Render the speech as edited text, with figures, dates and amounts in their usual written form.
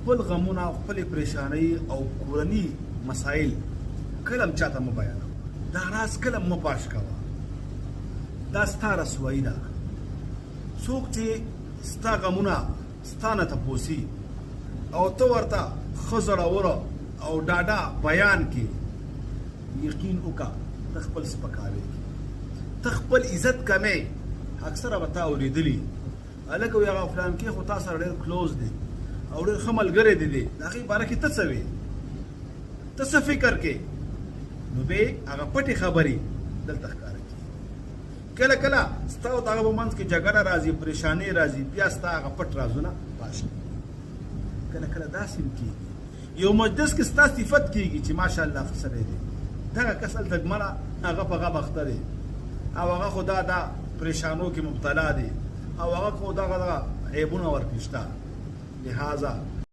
خپل غمونه او خپلې پریشانۍ او کورني مسایل کله هم چاته مه بیانوه، دا راز کله مه پاش کوه، دا ستا رسوایي ده. څوک چې ستا غمونه ستا نه تپوسي او ته ورته ښه زړوره او ډاډه بیان کې، یقین وکړه ته خپل سپکاوی کې، ته خپل عزت کمې. اکثره به تا اورېدلي هلکه وایي هغه فلان کې خو تا سره ډېر کلوز دی او ډېر ښه ملګری دی د هغې باره کې ته څه وې، ته څه فکر کې، نو بې هغه پټې خبرې دلته ښکاره کېږي. کله کله ستا او د هغه په منځ کې جګړه راځي، پریشانۍ راځي، بیا ستا هغه پټ رازونه پاش کېږي. کله کله داسې هم کېږي یو مجلس کې ستا صفت کېږي چې ماشاءالله ښه سړی دی، دغه کس هلته ګمنه هغه په غم اخته دی او هغه خو دا پریشانو کې مبتلا دی او هغه خو دغه عیبونه ورکې شته. لہذا